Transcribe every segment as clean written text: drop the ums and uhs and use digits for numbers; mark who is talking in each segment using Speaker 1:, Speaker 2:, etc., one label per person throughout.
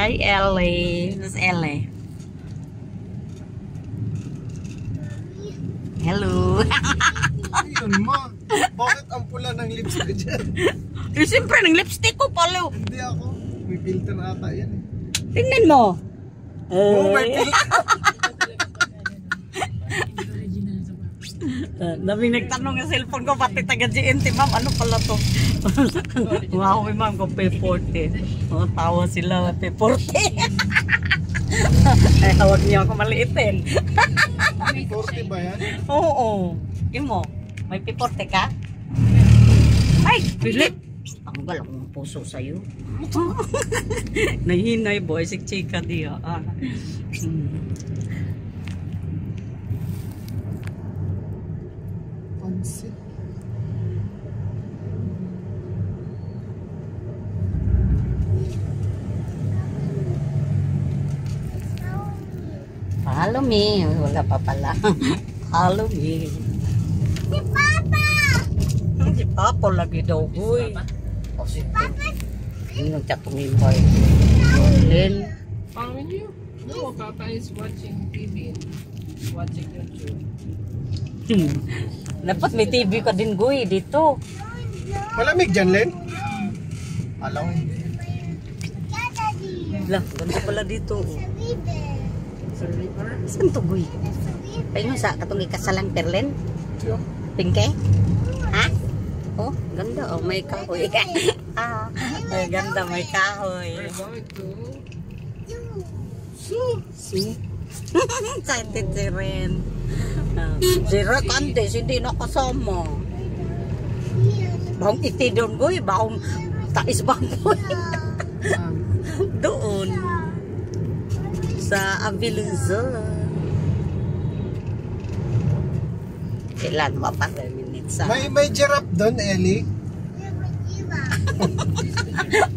Speaker 1: Hi, Ellie. This is Ellie. Hello.
Speaker 2: Yun ma. Bakit ang pula ng lips ko dyan?
Speaker 1: Eh, siyempre, ng lipstick ko palo.
Speaker 2: Hindi ako. May filter ata yan eh.
Speaker 1: Tingnan mo.
Speaker 2: Oh, may filter.
Speaker 1: Daming nagtanong ng cellphone ko, pati taga GNT, ma'am, ano pala to? Wow, ma'am, kung P40. Oh, tawa sila, P40. Ay, huwag niyo ako maliitin.
Speaker 2: 40 ba yan?
Speaker 1: Oo. Yung mo, may P40 ka? Ay, Philip! Tanggal akong puso sa'yo. Nahinay, boy, si chika diya.
Speaker 2: Pansit.
Speaker 1: Follow me. Wala pa pala. Follow me.
Speaker 3: Si Papa!
Speaker 1: Si Papa lagi daw, boy. O si Papa. Yung nagchatungin boy. Len.
Speaker 4: Following you? No, Papa is watching TV. Watching YouTube.
Speaker 1: Dapat may TV ka din, boy, dito.
Speaker 2: Malamig dyan, Len? Alam mo.
Speaker 1: Lah, ganda pala dito. Saan to, boy? Pahingo sa katong ikasalang perlen? Pingke? Ha? Oh, ganda. Oh, may kahoy. Ah, ay, ganda, may kahoy.
Speaker 4: We're going to
Speaker 1: See? Excited si Ren. Si Ren kantes, hindi nakasama. Bahong iti doon, boy. Bahong tais bang, boy. Doon. Sa Abiliza. Kailan mo pa 5 minutes sa...
Speaker 2: May giraffe doon, Ellie.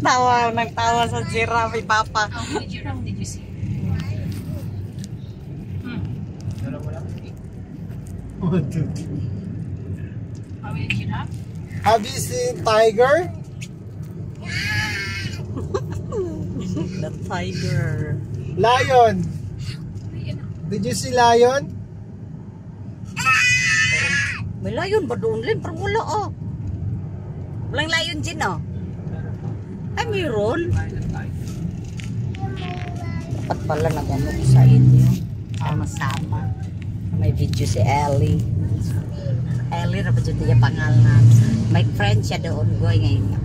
Speaker 1: Nagtawa sa giraffe, Papa.
Speaker 4: How many giraffe did you see?
Speaker 2: Oh, dude.
Speaker 4: How many giraffe?
Speaker 2: Have you seen tiger?
Speaker 1: The tiger.
Speaker 2: Lion. Did you see lion?
Speaker 1: May layon ba doon, Len? Parang wala, oh. Walang layon dyan, oh. Ay, mayroon. Dapat pala nag-ano ko sa inyo. Sama-sama. May video si Ellie. Ellie, na ba dyan niya pangalan? May friend siya doon, goy ngayon.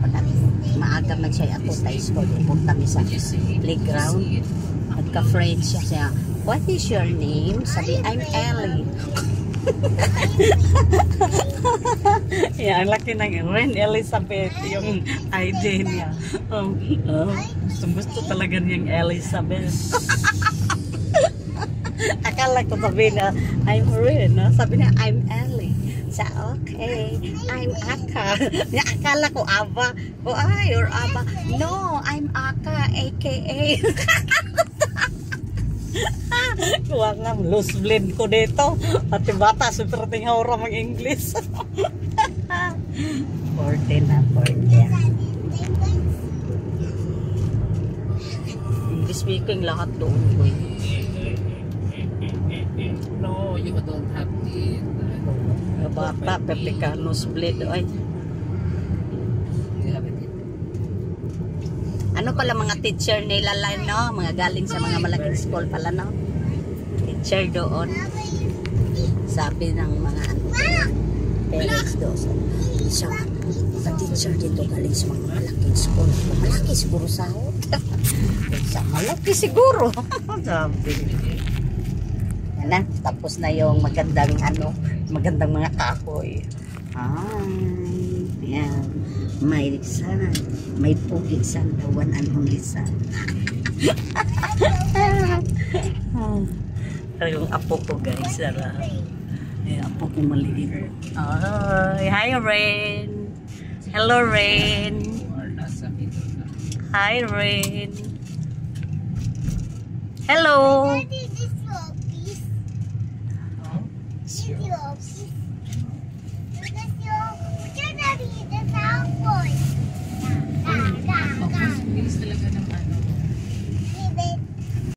Speaker 1: Maaga man siya ako sa school. Punta mi sa playground. Nagka-friend siya. What is your name? Sabi, I'm Ellie. Yeah, ang laki ng Ren Elizabeth yung ID niya. Gusto talaga niyang Elizabeth. Akala ko sabi na I'm Ren, no? Sabi niya I'm Ellie. Sa okay, I'm Aka. Akala ko Aba. Oh, you're Aba. No, I'm Aka, aka. Kuha nga, loose blend ko dito. Pati bata, super tinghawra mag English. 40 na, 40. English speaking lahat doon.
Speaker 4: No, you don't have it.
Speaker 1: Bata, pati ka, loose blend. Ay.
Speaker 4: You have it.
Speaker 1: Ano pala mga teacher nila lang, no? Mga galing sa mga malaking school pala, no? Teacher doon. Sabi ng mga ano, parents doon. So, mga teacher dito galing sa mga malaking school. Malaki siguro sahod. Sa malaki siguro. Sabi. Yan na, tapos na yung magandang ano, magandang mga kahoy. Ay, yan. May son, may pugi son, the one and only son. Yung apo ko, guys, Sarah. Yung apo ko maliit. Hi, Rain. Hello, Rain. Hi, Rain. Hello.
Speaker 4: Bilis talaga ng ano.